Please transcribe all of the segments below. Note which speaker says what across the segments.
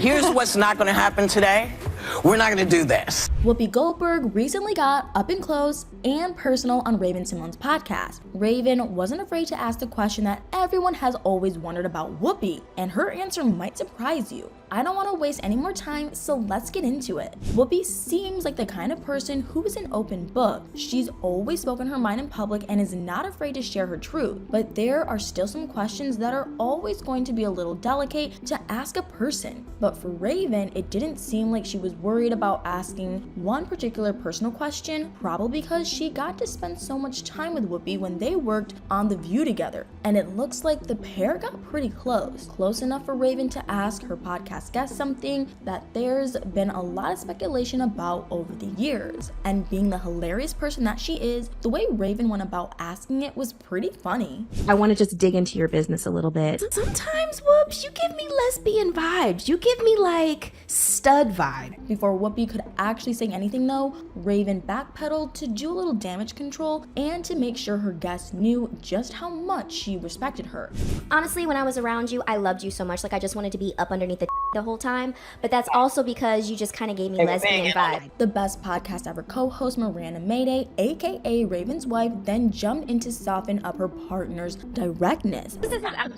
Speaker 1: Here's what's not gonna happen today. We're not gonna do this.
Speaker 2: Whoopi Goldberg recently got up and close and personal on Raven Symone's podcast. Raven wasn't afraid to ask the question that everyone has always wondered about Whoopi, and her answer might surprise you. I don't want to waste any more time, so let's get into it. Whoopi seems like the kind of person who is an open book. She's always spoken her mind in public and is not afraid to share her truth, but there are still some questions that are always going to be a little delicate to ask a person. But for Raven, it didn't seem like she was worried about asking one particular personal question, probably because she got to spend so much time with Whoopi when they worked on The View together, and it looks like the pair got pretty close enough for Raven to ask her podcast guest something that there's been a lot of speculation about over the years. And being the hilarious person that she is, the way Raven went about asking it was pretty funny.
Speaker 3: I want to just dig into your business a little bit. Sometimes, Whoops, you give me lesbian vibes. You give me like stud vibe.
Speaker 2: Before Whoopi could actually say anything though, Raven backpedaled to do a little damage control and to make sure her guests knew just how much she respected her.
Speaker 4: Honestly, when I was around you, I loved you so much. Like, I just wanted to be up underneath the whole time. But that's also because you just kind of gave me lesbian vibe.
Speaker 2: The Best Podcast Ever co-host Miranda Mayday, aka Raven's wife, then jumped in to soften up her partner's directness.
Speaker 5: This is a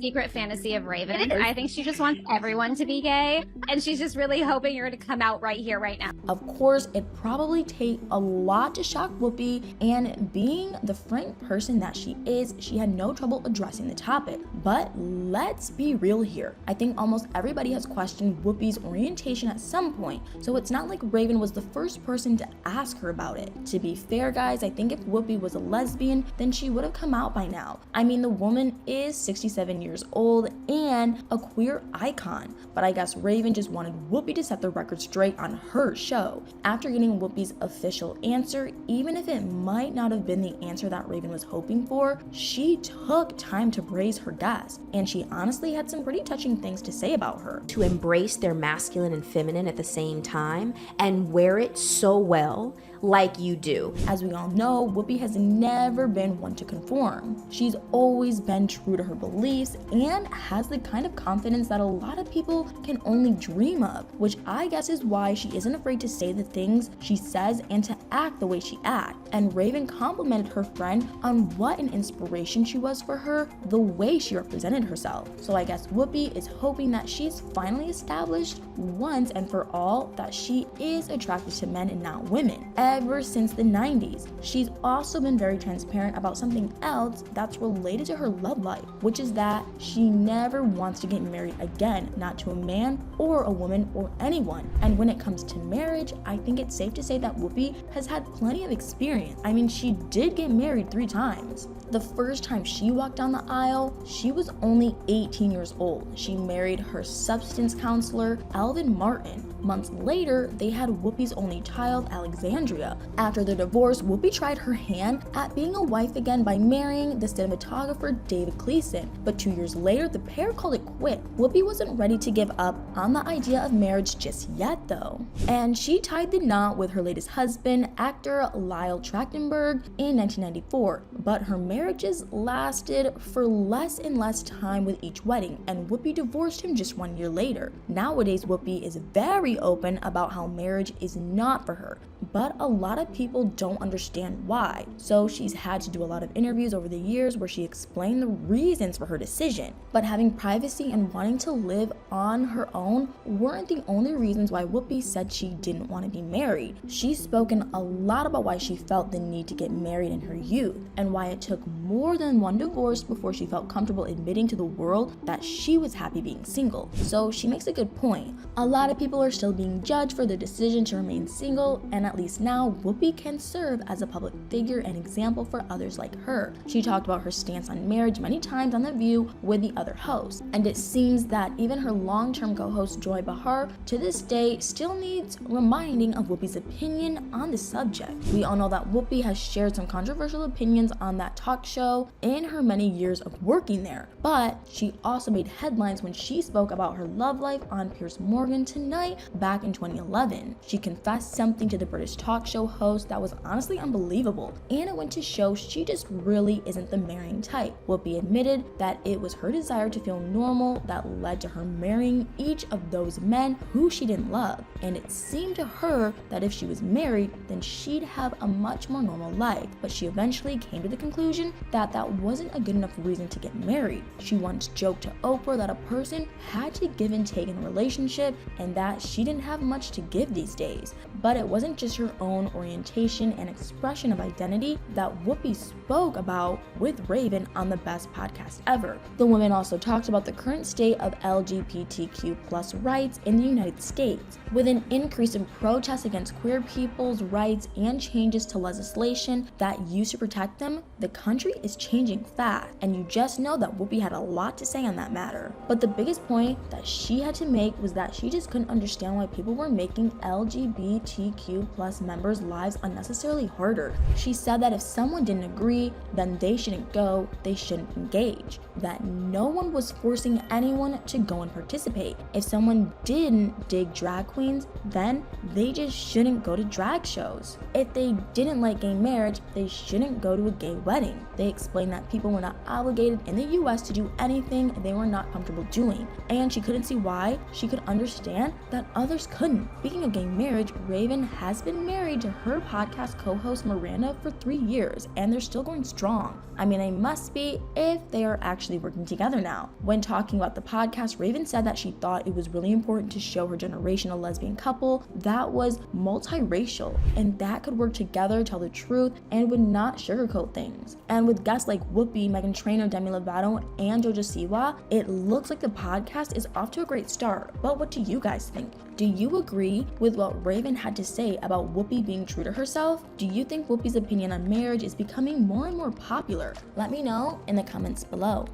Speaker 5: secret fantasy of Raven. I think she just wants everyone to be gay, and she's just really hoping you're going to come out right here, right now.
Speaker 2: Of course, it probably take a lot to shock Whoopi, and being the frank person that she is, she had no trouble addressing the topic. But let's be real here. I think almost everybody has questioned Whoopi's orientation at some point, so it's not like Raven was the first person to ask her about it. To be fair, guys, I think if Whoopi was a lesbian, then she would have come out by now. I mean, the woman is 67 years old and a queer icon, but I guess Raven just wanted Whoopi to set the record straight on her show. After getting Whoopi's official answer, even if it might not have been the answer that Raven was hoping for, she took time to praise her guest, and she honestly had some pretty touching things to say about her.
Speaker 3: To embrace their masculine and feminine at the same time and wear it so well, like you do.
Speaker 2: As we all know, Whoopi has never been one to conform. She's always been true to her beliefs and has the kind of confidence that a lot of people can only dream of, which I guess is why she isn't afraid to say the things she says and to act the way she acts. And Raven complimented her friend on what an inspiration she was for her, the way she represented herself. So I guess Whoopi is hoping that she's finally established once and for all that she is attracted to men and not women. Ever since the 90s. She's also been very transparent about something else that's related to her love life, which is that she never wants to get married again, not to a man or a woman or anyone. And when it comes to marriage, I think it's safe to say that Whoopi has had plenty of experience. I mean, she did get married 3 times. The first time she walked down the aisle, she was only 18 years old. She married her substance counselor, Alvin Martin. Months later, they had Whoopi's only child, Alexandria. After their divorce, Whoopi tried her hand at being a wife again by marrying the cinematographer David Gleason. But 2 years later, the pair called it quit. Whoopi wasn't ready to give up on the idea of marriage just yet, though. And she tied the knot with her latest husband, actor Lyle Trachtenberg, in 1994. But her marriages lasted for less and less time with each wedding, and Whoopi divorced him just 1 year later. Nowadays, Whoopi is very open about how marriage is not for her, but a lot of people don't understand why. So she's had to do a lot of interviews over the years where she explained the reasons for her decision. But having privacy and wanting to live on her own weren't the only reasons why Whoopi said she didn't want to be married. She's spoken a lot about why she felt the need to get married in her youth and why it took more than one divorce before she felt comfortable admitting to the world that she was happy being single. So she makes a good point. A lot of people are still being judged for their decision to remain single, and at least now Whoopi can serve as a public figure and example for others like her. She talked about her stance on marriage many times on The View with the other hosts, and it seems that even her long-term co-host Joy Behar to this day still needs reminding of Whoopi's opinion on the subject. We all know that Whoopi has shared some controversial opinions on that talk show in her many years of working there, but she also made headlines when she spoke about her love life on Piers Morgan Tonight back in 2011. She confessed something to the British talk show host that was honestly unbelievable, and it went to show she just really isn't the marrying type. Whoopi admitted that it was her desire to feel normal that led to her marrying each of those men who she didn't love, and it seemed to her that if she was married, then she'd have a much more normal life. But she eventually came to the conclusion that that wasn't a good enough reason to get married. She once joked to Oprah that a person had to give and take in a relationship, and that she didn't have much to give these days. But it wasn't just her own orientation and expression of identity that Whoopi spoke about with Rayven on the Best Podcast Ever. The woman also talked about the current state of LGBTQ+ rights in the United States. With an increase in protests against queer people's rights and changes to legislation that used to protect them, the country is changing fast, and you just know that Whoopi had a lot to say on that matter. But the biggest point that she had to make was that she just couldn't understand why people were making LGBTQ+ members' lives unnecessarily harder. She said that if someone didn't agree, then they shouldn't go, they shouldn't engage, that no one was forcing anyone to go and participate. If someone didn't dig drag queens, then they just shouldn't go to drag shows. If they didn't like gay marriage, they shouldn't go to a gay wedding. They explained that people were not obligated in the US to do anything they were not comfortable doing, and she couldn't see why she could understand that others couldn't. Speaking of gay marriage, Rayven has been married to her podcast co-host Miranda for 3 years, and they're still going strong. I mean, they must be if they are actually working together now. When talking about the podcast, Rayven said that she thought it was really important to show her generation a lesbian couple that was multiracial and that could work together, tell the truth, and would not sugarcoat things. And with guests like Whoopi, Meghan Trainor, Demi Lovato, and Jojo Siwa, it looks like the podcast is off to a great start. But what do you guys think? Do you agree with what Rayven had to say about Whoopi being true to herself? Do you think Whoopi's opinion on marriage is becoming more and more popular? Let me know in the comments below.